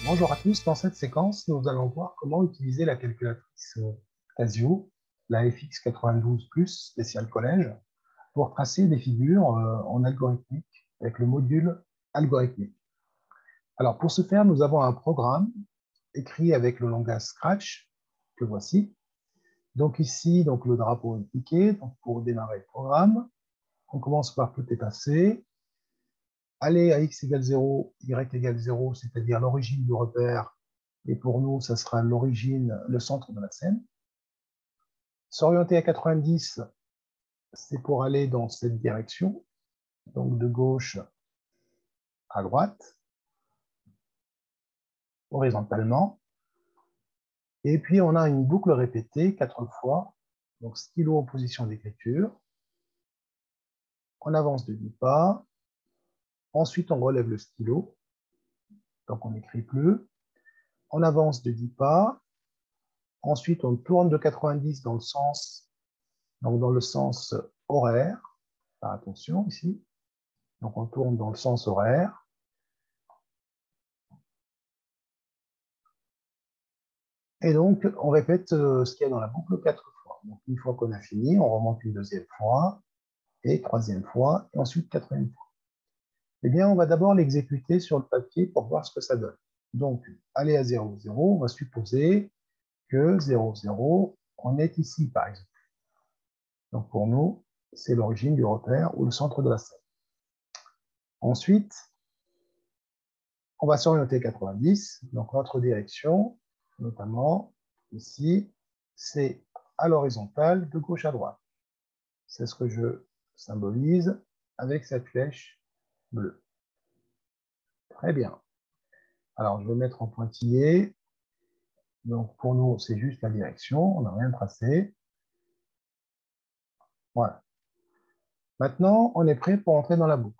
Bonjour à tous, dans cette séquence, nous allons voir comment utiliser la calculatrice Casio, la FX92+, spéciale collège, pour tracer des figures en algorithmique avec le module algorithmique. Alors pour ce faire, nous avons un programme écrit avec le langage Scratch, que voici. Donc ici, le drapeau est cliqué. Donc pour démarrer le programme, on commence par tout effacer, aller à x égale 0, y égale 0, c'est-à-dire l'origine du repère, et pour nous, ça sera l'origine, le centre de la scène. S'orienter à 90, c'est pour aller dans cette direction, donc de gauche à droite, horizontalement. Et puis, on a une boucle répétée 4 fois, donc stylo en position d'écriture. On avance de 10 pas. Ensuite, on relève le stylo, donc on n'écrit plus. On avance de 10 pas. Ensuite, on tourne de 90 dans le sens horaire. Faire attention ici. Donc, on tourne dans le sens horaire. Et donc, on répète ce qu'il y a dans la boucle 4 fois. Donc, une fois qu'on a fini, on remonte une deuxième fois, et troisième fois, et ensuite quatrième fois. Eh bien, on va d'abord l'exécuter sur le papier pour voir ce que ça donne. Donc, aller à 0, 0, on va supposer que 0, 0, on est ici, par exemple. Donc, pour nous, c'est l'origine du repère ou le centre de la scène. Ensuite, on va s'orienter 90. Donc, notre direction, notamment ici, c'est à l'horizontale de gauche à droite. C'est ce que je symbolise avec cette flèche bleue. Très bien. Alors, je vais mettre en pointillé. Donc, pour nous, c'est juste la direction. On n'a rien tracé. Voilà. Maintenant, on est prêt pour entrer dans la boucle.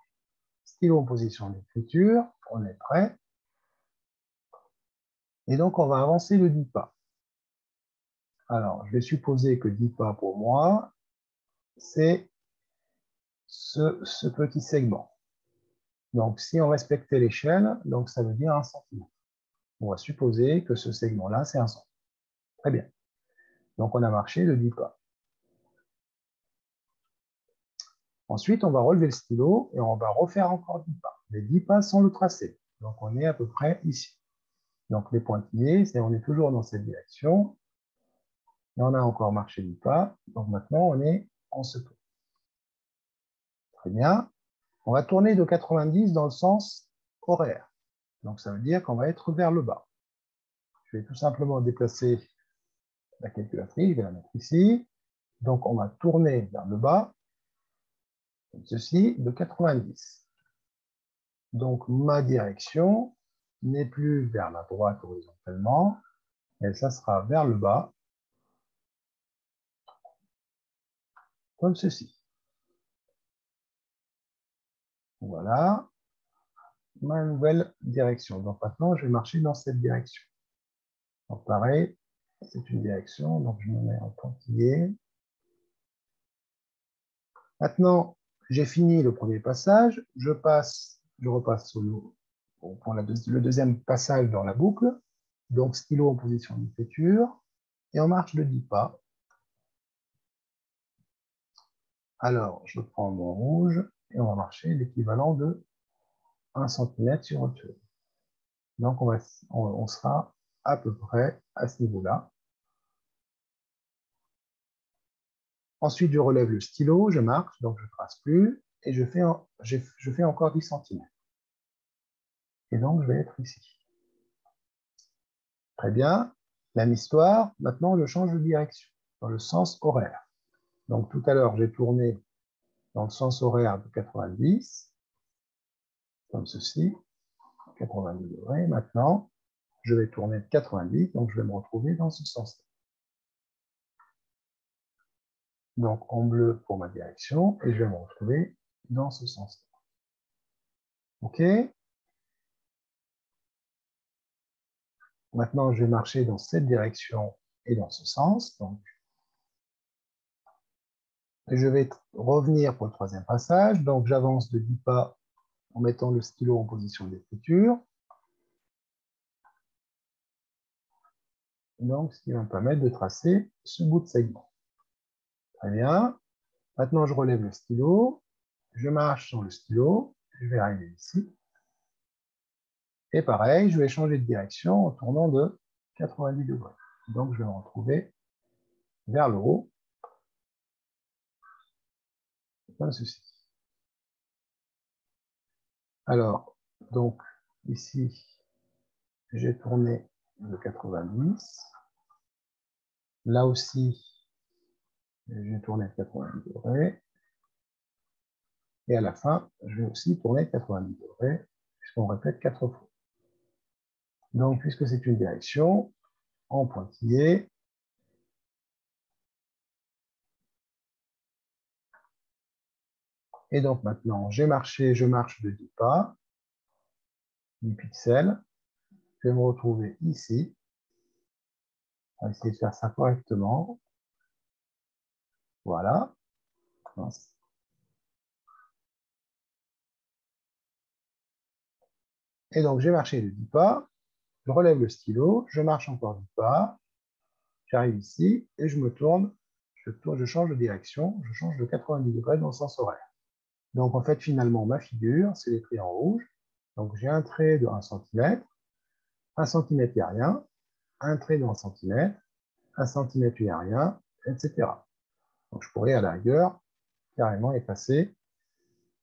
Stylo en position d'écriture. On est prêt. Et donc, on va avancer de 10 pas. Alors, je vais supposer que 10 pas pour moi, c'est ce petit segment. Donc, si on respectait l'échelle, donc ça veut dire 1 cm. On va supposer que ce segment-là, c'est 1 cm. Très bien. Donc, on a marché de 10 pas. Ensuite, on va relever le stylo et on va refaire encore 10 pas. Les 10 pas sans le tracé. Donc, on est à peu près ici. Donc, les pointillés, on est toujours dans cette direction. Et on a encore marché 10 pas. Donc, maintenant, on est en ce tour. Très bien. On va tourner de 90 dans le sens horaire. Donc, ça veut dire qu'on va être vers le bas. Je vais tout simplement déplacer la calculatrice. Je vais la mettre ici. Donc, on va tourner vers le bas, comme ceci, de 90. Donc, ma direction n'est plus vers la droite horizontalement, mais ça sera vers le bas, comme ceci. Voilà ma nouvelle direction. Donc, maintenant, je vais marcher dans cette direction. Donc, pareil, c'est une direction, donc je me mets en pointillé. Maintenant, j'ai fini le premier passage, je repasse pour le deuxième passage dans la boucle, donc stylo en position d'écriture, et on marche de 10 pas. Alors, je prends mon rouge, et on va marcher l'équivalent de 1 cm sur hauteur. Donc, on sera à peu près à ce niveau-là. Ensuite, je relève le stylo, je marche, donc je ne trace plus, et je fais encore 10 cm. Et donc, je vais être ici. Très bien. Même histoire. Maintenant, je change de direction, dans le sens horaire. Donc, tout à l'heure, j'ai tourné dans le sens horaire de 90, comme ceci, 90 degrés. Maintenant, je vais tourner de 90, donc je vais me retrouver dans ce sens-là. Donc, en bleu pour ma direction, et je vais me retrouver dans ce sens-là. OK? Maintenant, je vais marcher dans cette direction et dans ce sens. Donc, je vais revenir pour le troisième passage. Donc, j'avance de 10 pas en mettant le stylo en position d'écriture. Donc, ce qui va me permettre de tracer ce bout de segment. Très bien. Maintenant, je relève le stylo. Je marche sur le stylo. Je vais arriver ici. Et pareil, je vais changer de direction en tournant de 90 degrés. Donc, je vais me retrouver vers le haut. Pas de souci. Alors, donc, ici, j'ai tourné de 90. Là aussi, j'ai tourné de 90 degrés. Et à la fin, je vais aussi tourner de 90 degrés, puisqu'on répète 4 fois. Donc, puisque c'est une direction, en pointillé, et donc maintenant, j'ai marché, je marche de 10 pas, 10 pixels. Je vais me retrouver ici. On va essayer de faire ça correctement. Voilà. Et donc, j'ai marché de 10 pas. Je relève le stylo, je marche encore 10 pas. J'arrive ici et je me tourne. Je change de direction. Je change de 90 degrés dans le sens horaire. Donc, en fait, finalement, ma figure, c'est les traits en rouge. Donc, j'ai un trait de 1 cm. 1 cm, il n'y a rien. Un trait de 1 cm. 1 cm, il n'y a rien, etc. Donc, je pourrais, à la rigueur, carrément effacer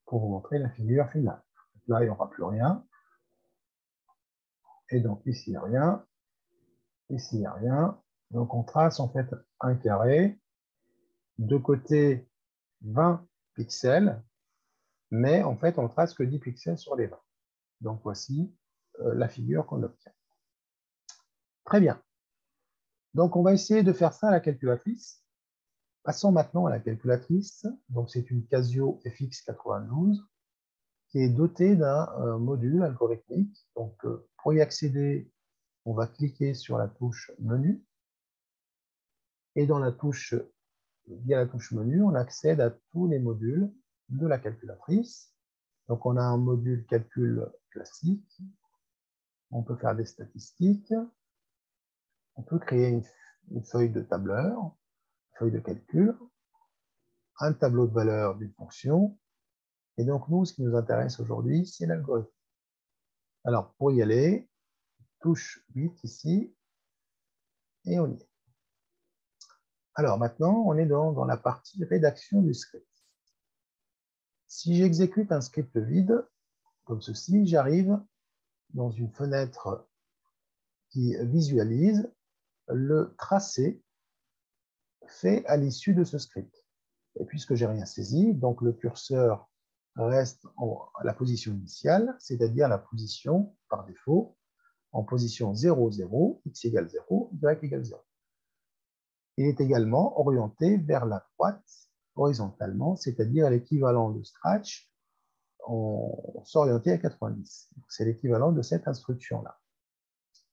pour vous montrer la figure finale. Là, il n'y aura plus rien. Et donc, ici, il n'y a rien. Ici, il n'y a rien. Donc, on trace en fait un carré. De côté, 20 pixels. Mais en fait, on ne trace que 10 pixels sur les 20. Donc, voici la figure qu'on obtient. Très bien. Donc, on va essayer de faire ça à la calculatrice. Passons maintenant à la calculatrice. Donc, c'est une Casio FX92 qui est dotée d'un module algorithmique. Donc, pour y accéder, on va cliquer sur la touche Menu. Et dans la touche, via la touche Menu, on accède à tous les modules de la calculatrice. Donc, on a un module calcul classique. On peut faire des statistiques. On peut créer une feuille de tableur, une feuille de calcul, un tableau de valeur d'une fonction. Et donc, nous, ce qui nous intéresse aujourd'hui, c'est l'algorithme. Alors, pour y aller, touche 8 ici, et on y est. Alors, maintenant, on est dans la partie rédaction du script. Si j'exécute un script vide, comme ceci, j'arrive dans une fenêtre qui visualise le tracé fait à l'issue de ce script. Et puisque j'ai rien saisi, donc le curseur reste à la position initiale, c'est-à-dire la position par défaut, en position 0, 0, x égale 0, y égale 0. Il est également orienté vers la droite horizontalement, c'est-à-dire l'équivalent de Scratch, on s'orientait à 90. C'est l'équivalent de cette instruction-là.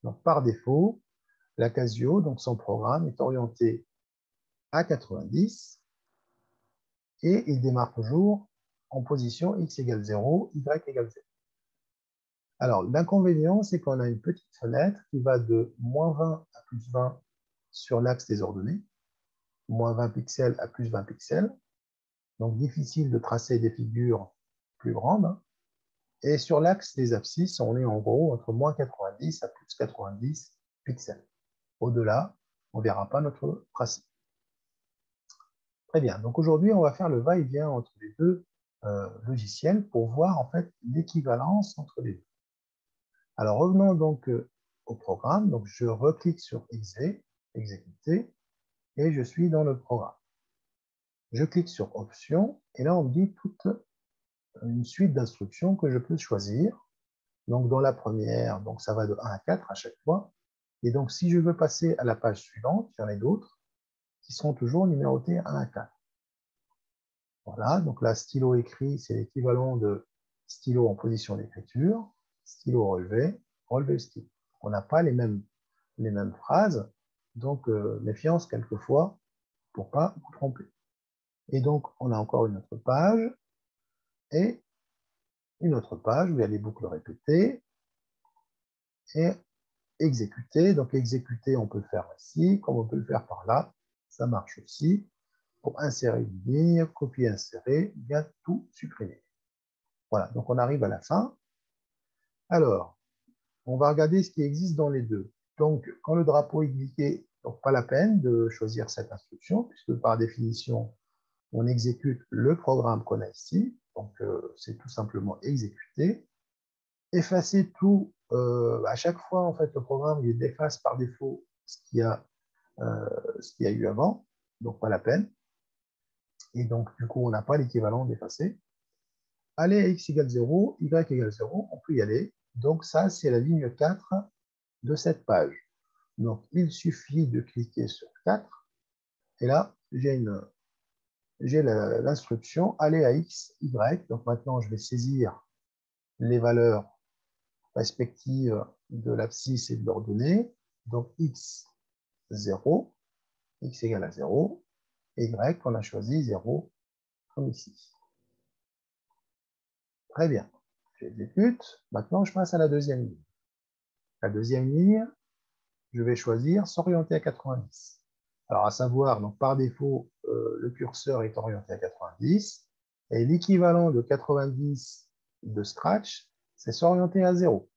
Donc, par défaut, la Casio, donc son programme, est orienté à 90 et il démarre toujours en position x égale 0, y égale 0. Alors, l'inconvénient, c'est qu'on a une petite fenêtre qui va de moins 20 à plus 20 sur l'axe des ordonnées, moins 20 pixels à plus 20 pixels. Donc, difficile de tracer des figures plus grandes. Et sur l'axe des abscisses, on est en gros entre moins 90 à plus 90 pixels. Au-delà, on ne verra pas notre tracé. Très bien. Donc, aujourd'hui, on va faire le va-et-vient entre les deux logiciels pour voir en fait l'équivalence entre les deux. Alors, revenons donc au programme. Donc, je reclique sur exécuter, et je suis dans le programme. Je clique sur Options, et là, on me dit toute une suite d'instructions que je peux choisir. Donc, dans la première, donc ça va de 1 à 4 à chaque fois. Et donc, si je veux passer à la page suivante, il y en a d'autres qui seront toujours numérotés 1 à 4. Voilà, donc là, stylo écrit, c'est l'équivalent de stylo en position d'écriture, stylo relevé, relevé stylo. On n'a pas les mêmes phrases, donc méfiance quelquefois pour ne pas vous tromper. Et donc, on a encore une autre page, et une autre page où il y a les boucles répétées, et exécuter. Donc, exécuter, on peut le faire ici, comme on peut le faire par là. Ça marche aussi. Pour insérer une ligne, copier, insérer, bien tout supprimer. Voilà, donc on arrive à la fin. Alors, on va regarder ce qui existe dans les deux. Donc, quand le drapeau est cliqué, donc pas la peine de choisir cette instruction, puisque par définition, on exécute le programme qu'on a ici. Donc, c'est tout simplement exécuter. Effacer tout, à chaque fois, en fait, le programme il efface par défaut ce qu'il y a eu avant, donc pas la peine. Et donc, du coup, on n'a pas l'équivalent d'effacer. Aller à x égale 0, y égale 0, on peut y aller. Donc, ça, c'est la ligne 4 de cette page. Donc, il suffit de cliquer sur 4. Et là, j'ai l'instruction aller à x, y. Donc, maintenant, je vais saisir les valeurs respectives de l'abscisse et de l'ordonnée. Donc, x, 0, x égale à 0, et y, on a choisi 0, comme ici. Très bien. J'exécute. Maintenant, je passe à la deuxième ligne. La deuxième ligne, je vais choisir s'orienter à 90. Alors, à savoir, donc par défaut, le curseur est orienté à 90, et l'équivalent de 90 de Scratch, c'est s'orienter à 0.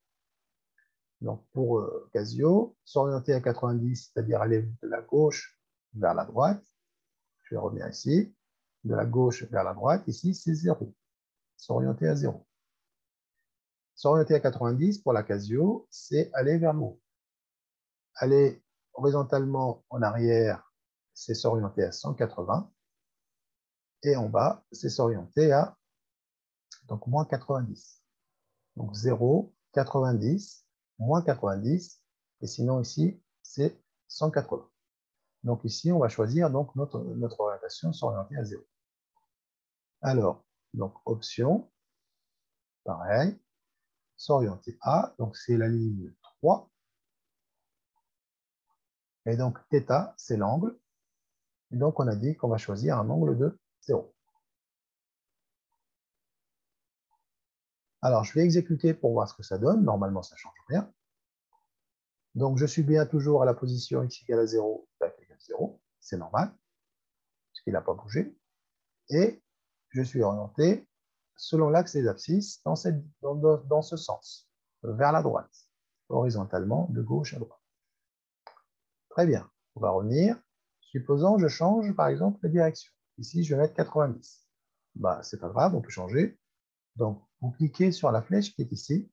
Donc, pour Casio, s'orienter à 90, c'est-à-dire aller de la gauche vers la droite, je vais revenir ici, de la gauche vers la droite, ici, c'est 0. S'orienter à 0. S'orienter à 90, pour la Casio, c'est aller vers le haut. Aller horizontalement en arrière, c'est s'orienter à 180. Et en bas, c'est s'orienter à donc moins 90. Donc 0, 90, moins 90. Et sinon ici, c'est 180. Donc ici, on va choisir donc notre orientation s'orienter à 0. Alors, donc option, pareil, s'orienter à, donc c'est la ligne 3. Et donc θ, c'est l'angle. Et donc on a dit qu'on va choisir un angle de 0. Alors, je vais exécuter pour voir ce que ça donne. Normalement, ça ne change rien. Donc, je suis bien toujours à la position x égale à 0, y égale 0. C'est normal, parce qu'il n'a pas bougé. Et je suis orienté selon l'axe des abscisses dans ce sens, vers la droite, horizontalement, de gauche à droite. Très bien. On va revenir. Supposons je change, par exemple, la direction. Ici, je vais mettre 90. Bah, c'est pas grave, on peut changer. Donc, vous cliquez sur la flèche qui est ici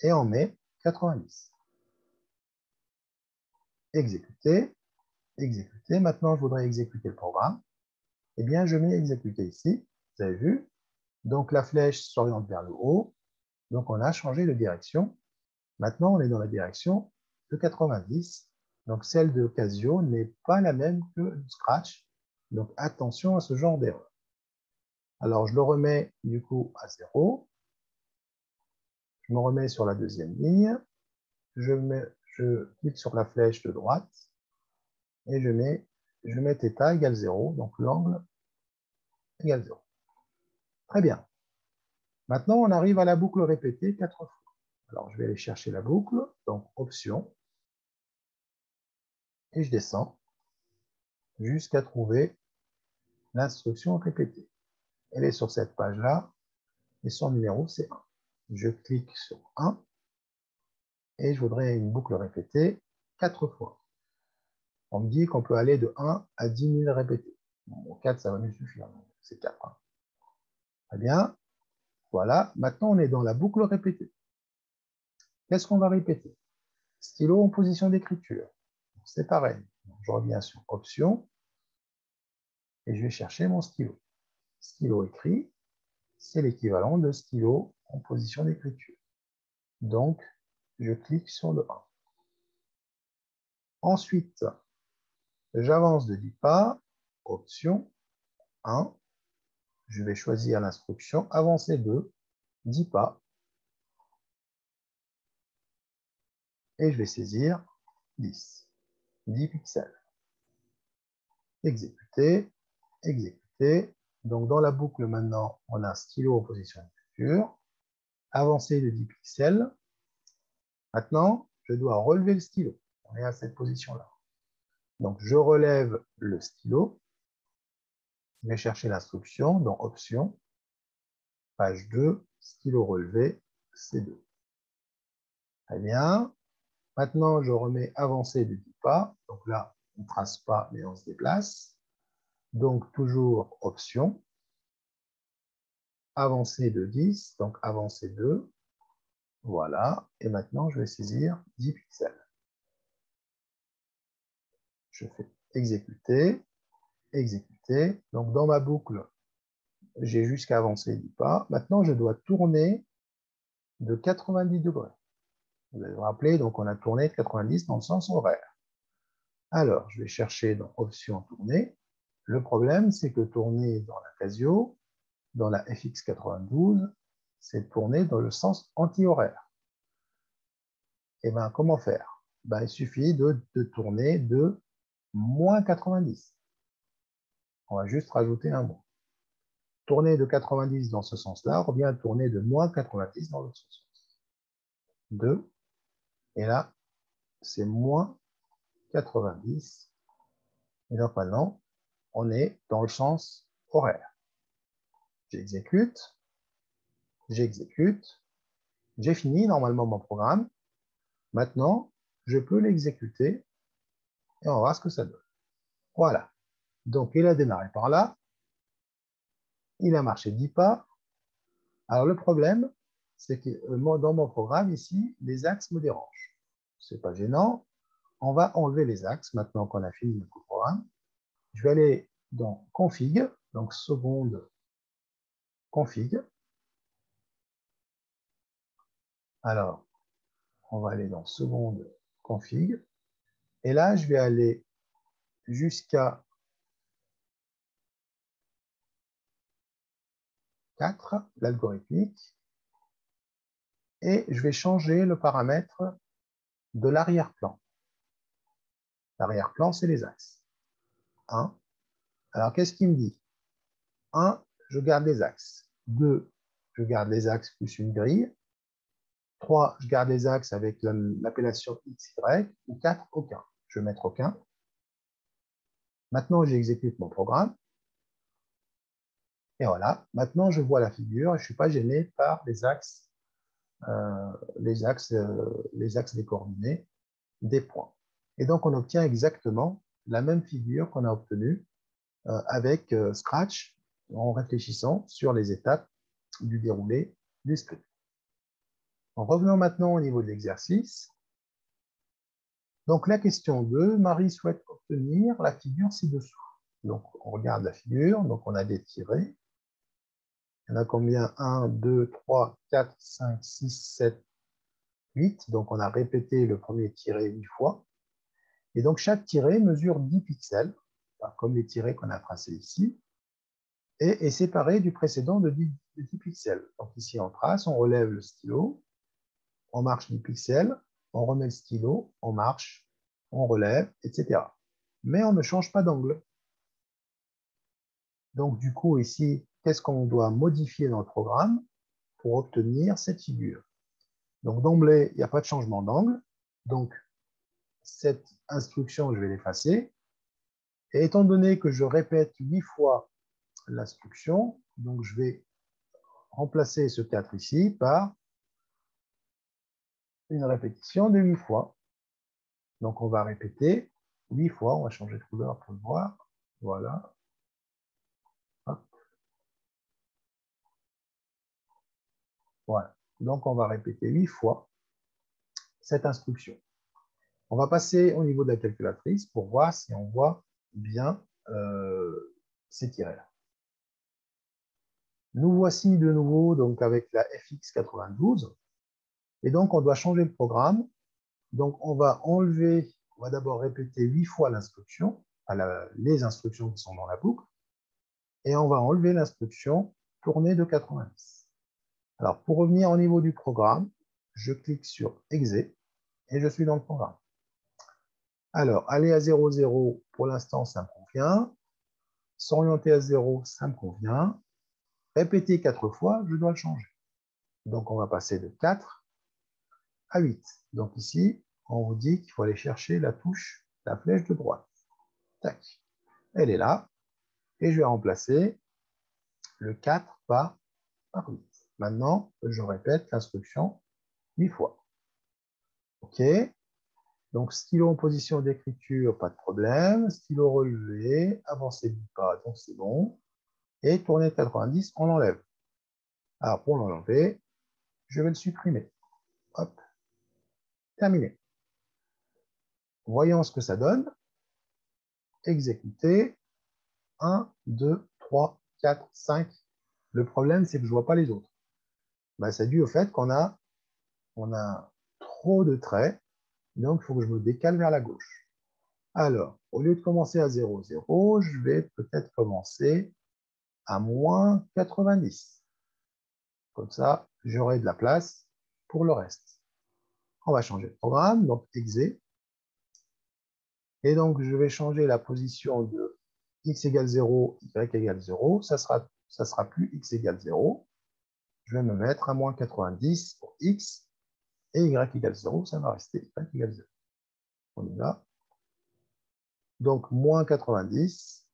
et on met 90. Exécuter, exécuter. Maintenant, je voudrais exécuter le programme. Eh bien, je mets exécuter ici. Vous avez vu? Donc, la flèche s'oriente vers le haut. Donc, on a changé de direction. Maintenant, on est dans la direction de 90. Donc, celle de Casio n'est pas la même que Scratch. Donc, attention à ce genre d'erreur. Alors, je le remets du coup à 0. Je me remets sur la deuxième ligne. Je clique sur la flèche de droite et je mets θ égale 0. Donc, l'angle égale 0. Très bien. Maintenant, on arrive à la boucle répétée 4 fois. Alors, je vais aller chercher la boucle. Donc, option. Et je descends jusqu'à trouver l'instruction répétée. Elle est sur cette page-là et son numéro, c'est 1. Je clique sur 1 et je voudrais une boucle répétée 4 fois. On me dit qu'on peut aller de 1 à 10 000 répétés. Bon, 4, ça va nous suffire. C'est 4. Hein. Très bien. Voilà. Maintenant, on est dans la boucle répétée. Qu'est-ce qu'on va répéter? Stylo en position d'écriture. C'est pareil. Je reviens sur Option et je vais chercher mon stylo. Stylo écrit, c'est l'équivalent de stylo en position d'écriture. Donc, je clique sur le 1. Ensuite, j'avance de 10 pas, Option 1. Je vais choisir l'instruction avancer de 10 pas et je vais saisir 10 pixels. Exécuter, exécuter. Donc, dans la boucle maintenant, on a stylo en position d'écriture, avancer de 10 pixels. Maintenant, je dois relever le stylo. On est à cette position-là. Donc, je relève le stylo. Je vais chercher l'instruction dans Options, page 2, stylo relevé, C2. Très bien. Maintenant, je remets avancer de 10 pas. Donc là, on ne trace pas, mais on se déplace. Donc, toujours Options, avancer de 10, donc avancer 2. Voilà. Et maintenant, je vais saisir 10 pixels. Je fais exécuter, exécuter. Donc, dans ma boucle, j'ai jusqu'à avancer 10 pas. Maintenant, je dois tourner de 90 degrés. Vous allez vous rappeler, donc on a tourné de 90 dans le sens horaire. Alors, je vais chercher dans Options tourner. Le problème, c'est que tourner dans la Casio, dans la FX92, c'est tourner dans le sens anti-horaire. Et bien, comment faire? Ben, il suffit de tourner de moins 90. On va juste rajouter un mot. Tourner de 90 dans ce sens-là revient à tourner de moins 90 dans l'autre sens. 2. Et là, c'est moins 90. Et donc maintenant, on est dans le sens horaire. J'exécute, j'ai fini normalement mon programme. Maintenant, je peux l'exécuter et on va voir ce que ça donne. Voilà. Donc, il a démarré par là. Il a marché 10 pas. Alors, le problème, c'est que dans mon programme ici, les axes me dérangent. Ce n'est pas gênant. On va enlever les axes maintenant qu'on a fini notre programme. Je vais aller dans Config, donc seconde Config. Alors, on va aller dans seconde Config. Et là, je vais aller jusqu'à 4, l'algorithmique, et je vais changer le paramètre de l'arrière-plan. L'arrière-plan, c'est les axes. 1. Alors, qu'est-ce qu'il me dit? 1, je garde les axes. 2, je garde les axes plus une grille. 3, je garde les axes avec l'appellation XY. Ou 4, aucun. Je vais mettre aucun. Maintenant, j'exécute mon programme. Et voilà. Maintenant, je vois la figure et je ne suis pas gêné par les axes des coordonnées des points. Et donc, on obtient exactement la même figure qu'on a obtenue avec Scratch en réfléchissant sur les étapes du déroulé du script. Revenons maintenant au niveau de l'exercice. Donc, la question 2, Marie souhaite obtenir la figure ci-dessous. Donc, on regarde la figure. Donc, on a des tirés. Il y en a combien? 1, 2, 3, 4, 5, 6, 7, 8. Donc, on a répété le premier tiré 8 fois. Et donc, chaque tiré mesure 10 pixels, comme les tirés qu'on a tracés ici, et est séparé du précédent de 10 pixels. Donc, ici, on trace, on relève le stylo, on marche 10 pixels, on remet le stylo, on marche, on relève, etc. Mais on ne change pas d'angle. Donc, du coup, ici, qu'est-ce qu'on doit modifier dans le programme pour obtenir cette figure? Donc, d'emblée, il n'y a pas de changement d'angle. Donc, cette instruction, je vais l'effacer. Et étant donné que je répète 8 fois l'instruction, donc je vais remplacer ce 4 ici par une répétition de 8 fois. Donc, on va répéter 8 fois. On va changer de couleur pour le voir. Voilà. Hop. Voilà. Donc, on va répéter 8 fois cette instruction. On va passer au niveau de la calculatrice pour voir si on voit bien ces tirets-là. Nous voici de nouveau donc, avec la FX92. Et donc, on doit changer le programme. Donc, on va enlever, on va d'abord répéter 8 fois l'instruction, les instructions qui sont dans la boucle, et on va enlever l'instruction tournée de 90. Alors, pour revenir au niveau du programme, je clique sur Exé, et je suis dans le programme. Alors, aller à 0, 0, pour l'instant, ça me convient. S'orienter à 0, ça me convient. Répéter 4 fois, je dois le changer. Donc, on va passer de 4 à 8. Donc ici, on vous dit qu'il faut aller chercher la touche, la flèche de droite. Tac. Elle est là. Et je vais remplacer le 4 par 8. Maintenant, je répète l'instruction 8 fois. OK. Donc, stylo en position d'écriture, pas de problème. Stylo relevé, avancez du pas, donc c'est bon. Et tourner 90, on l'enlève. Alors, pour l'enlever, je vais le supprimer. Hop. Terminé. Voyons ce que ça donne. Exécuter. 1, 2, 3, 4, 5. Le problème, c'est que je ne vois pas les autres. Ben, c'est dû au fait qu'on a trop de traits. Donc, il faut que je me décale vers la gauche. Alors, au lieu de commencer à 0, 0, je vais peut-être commencer à moins 90. Comme ça, j'aurai de la place pour le reste. On va changer de programme, donc exé. Et donc, je vais changer la position de x égale 0, y égale 0. Ça sera plus x égale 0. Je vais me mettre à moins 90 pour x. Et y égale 0, ça va rester y égale 0. On y va. Donc, moins 90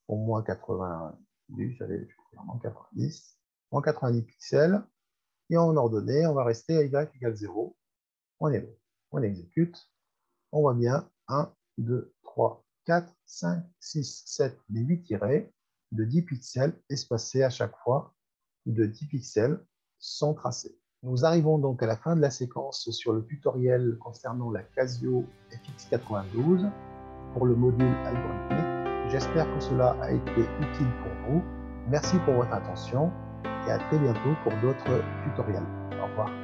pour moins 90, j'allais faire moins 90, moins 90 pixels. Et en ordonnée, on va rester à y égale 0. On est bon. On exécute. On voit bien 1, 2, 3, 4, 5, 6, 7, les 8 tirets de 10 pixels espacés à chaque fois de 10 pixels sont tracés. Nous arrivons donc à la fin de la séquence sur le tutoriel concernant la Casio FX92 pour le module algorithmique. J'espère que cela a été utile pour vous. Merci pour votre attention et à très bientôt pour d'autres tutoriels. Au revoir.